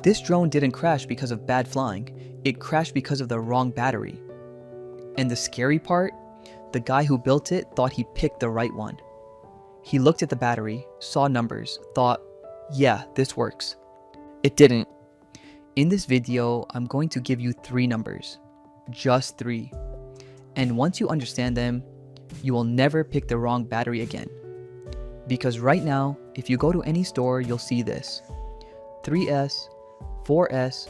This drone didn't crash because of bad flying, it crashed because of the wrong battery. And the scary part? The guy who built it thought he picked the right one. He looked at the battery, saw numbers, thought, yeah, this works. It didn't. In this video, I'm going to give you 3 numbers. Just 3. And once you understand them, you will never pick the wrong battery again. Because right now, if you go to any store, you'll see this. 3S, 4S,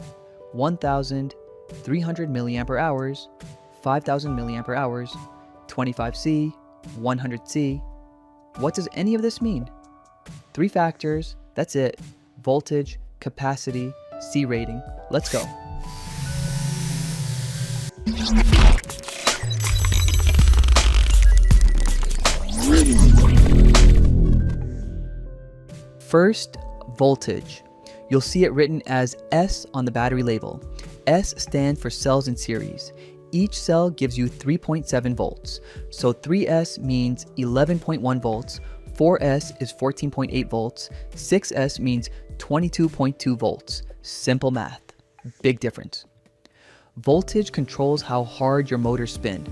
1000, 300 milliampere hours, 5000 milliampere hours, 25C, 100C. What does any of this mean? 3 factors, that's it. Voltage, capacity, C rating. Let's go. First, voltage. You'll see it written as S on the battery label. S stands for cells in series. Each cell gives you 3.7 volts. So 3S means 11.1 volts, 4S is 14.8 volts, 6S means 22.2 volts. Simple math. Big difference. Voltage controls how hard your motors spin.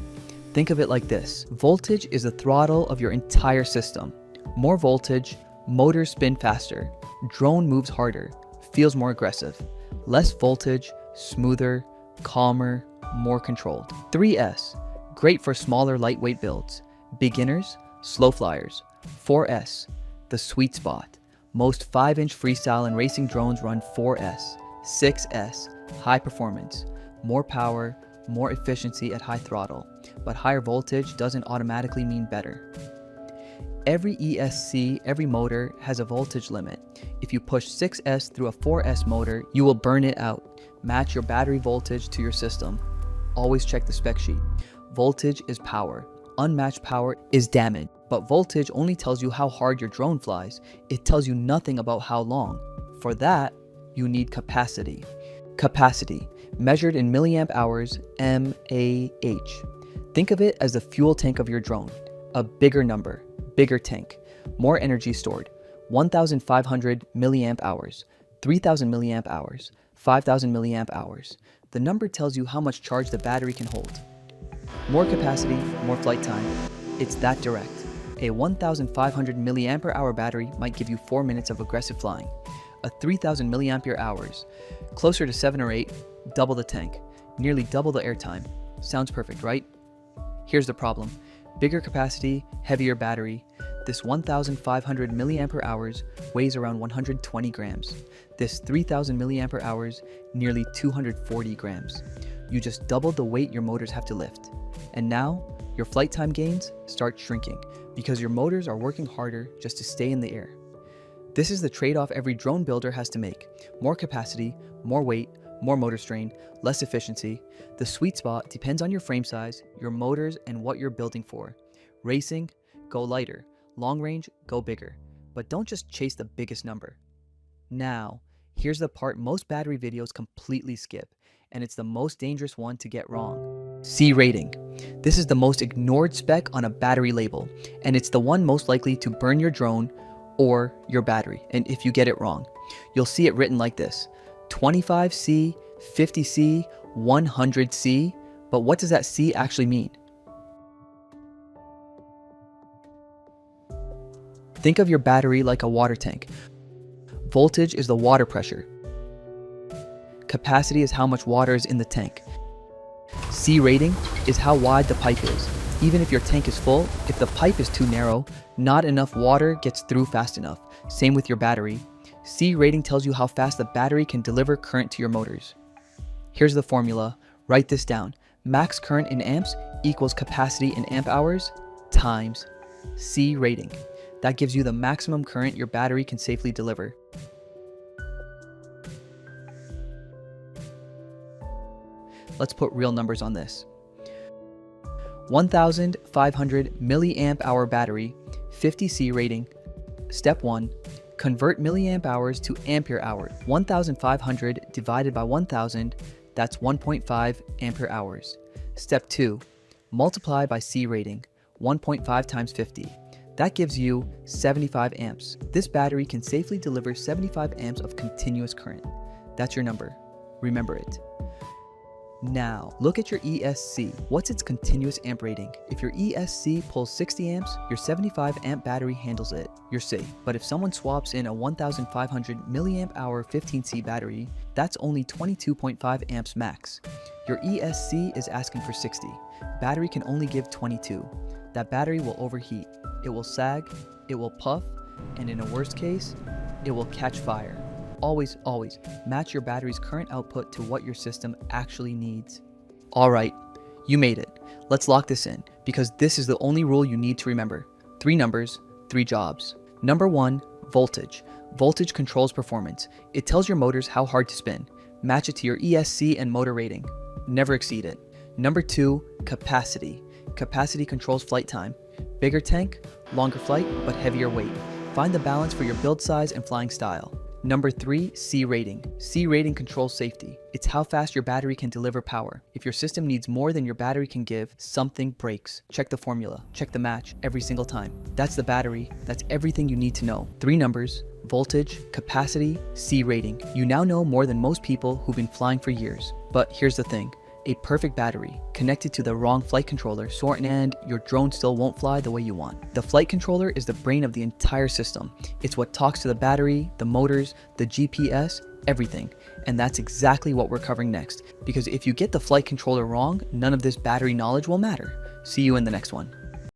Think of it like this. Voltage is the throttle of your entire system. More voltage, motors spin faster. Drone moves harder, feels more aggressive. Less voltage, smoother, calmer, more controlled. 3S, great for smaller lightweight builds. Beginners, slow flyers. 4S, the sweet spot. Most 5-inch freestyle and racing drones run 4S. 6S, high performance. More power, more efficiency at high throttle. But higher voltage doesn't automatically mean better. Every ESC, every motor, has a voltage limit. If you push 6S through a 4S motor, you will burn it out. Match your battery voltage to your system. Always check the spec sheet. Voltage is power. Unmatched power is damage. But voltage only tells you how hard your drone flies. It tells you nothing about how long. For that, you need capacity. Capacity, measured in milliamp hours, mAh. Think of it as the fuel tank of your drone. A bigger number, bigger tank, more energy stored. 1,500 milliamp hours, 3,000 milliamp hours, 5,000 milliamp hours. The number tells you how much charge the battery can hold. More capacity, more flight time. It's that direct. A 1,500 milliampere hour battery might give you 4 minutes of aggressive flying. A 3,000 milliampere hours, closer to 7 or 8, double the tank, nearly double the airtime. Sounds perfect, right? Here's the problem. Bigger capacity, heavier battery. This 1,500 milliampere hours weighs around 120 grams. This 3,000 milliampere hours, nearly 240 grams. You just doubled the weight your motors have to lift. And now, your flight time gains start shrinking because your motors are working harder just to stay in the air. This is the trade-off every drone builder has to make. More capacity, more weight, more motor strain, less efficiency. The sweet spot depends on your frame size, your motors, and what you're building for. Racing, go lighter. Long range, go bigger. But don't just chase the biggest number. Now, here's the part most battery videos completely skip, and it's the most dangerous one to get wrong. C rating. This is the most ignored spec on a battery label, and it's the one most likely to burn your drone or your battery, and if you get it wrong. You'll see it written like this: 25C, 50C, 100C, but what does that C actually mean? Think of your battery like a water tank. Voltage is the water pressure. Capacity is how much water is in the tank. C rating is how wide the pipe is. Even if your tank is full, if the pipe is too narrow, not enough water gets through fast enough. Same with your battery. C rating tells you how fast the battery can deliver current to your motors. Here's the formula. Write this down. Max current in amps equals capacity in amp hours times C rating. That gives you the maximum current your battery can safely deliver. Let's put real numbers on this. 1,500 milliamp hour battery, 50C rating. Step 1. Convert milliamp hours to ampere hour. 1,500 divided by 1,000, that's 1.5 ampere hours. Step 2. Multiply by C rating, 1.5 times 50. That gives you 75 amps. This battery can safely deliver 75 amps of continuous current. That's your number. Remember it. Now, look at your ESC. What's its continuous amp rating? If your ESC pulls 60 amps, your 75 amp battery handles it. You're safe. But if someone swaps in a 1500 milliamp hour 15C battery, that's only 22.5 amps max. Your ESC is asking for 60. Battery can only give 22. That battery will overheat. It will sag, it will puff, and in a worst case, it will catch fire. Always, always match your battery's current output to what your system actually needs. Alright, you made it. Let's lock this in, because this is the only rule you need to remember. 3 numbers, 3 jobs. Number 1, voltage. Voltage controls performance. It tells your motors how hard to spin. Match it to your ESC and motor rating. Never exceed it. Number 2, capacity. Capacity controls flight time. Bigger tank, longer flight, but heavier weight. Find the balance for your build size and flying style. Number 3, C rating. C rating controls safety. It's how fast your battery can deliver power. If your system needs more than your battery can give, something breaks. Check the formula. Check the match every single time. That's the battery. That's everything you need to know. 3 numbers, voltage, capacity, C rating. You now know more than most people who've been flying for years. But here's the thing. A perfect battery connected to the wrong flight controller and your drone still won't fly the way you want. The flight controller is the brain of the entire system. It's what talks to the battery, the motors, the GPS, everything. And that's exactly what we're covering next. Because if you get the flight controller wrong, none of this battery knowledge will matter. See you in the next one.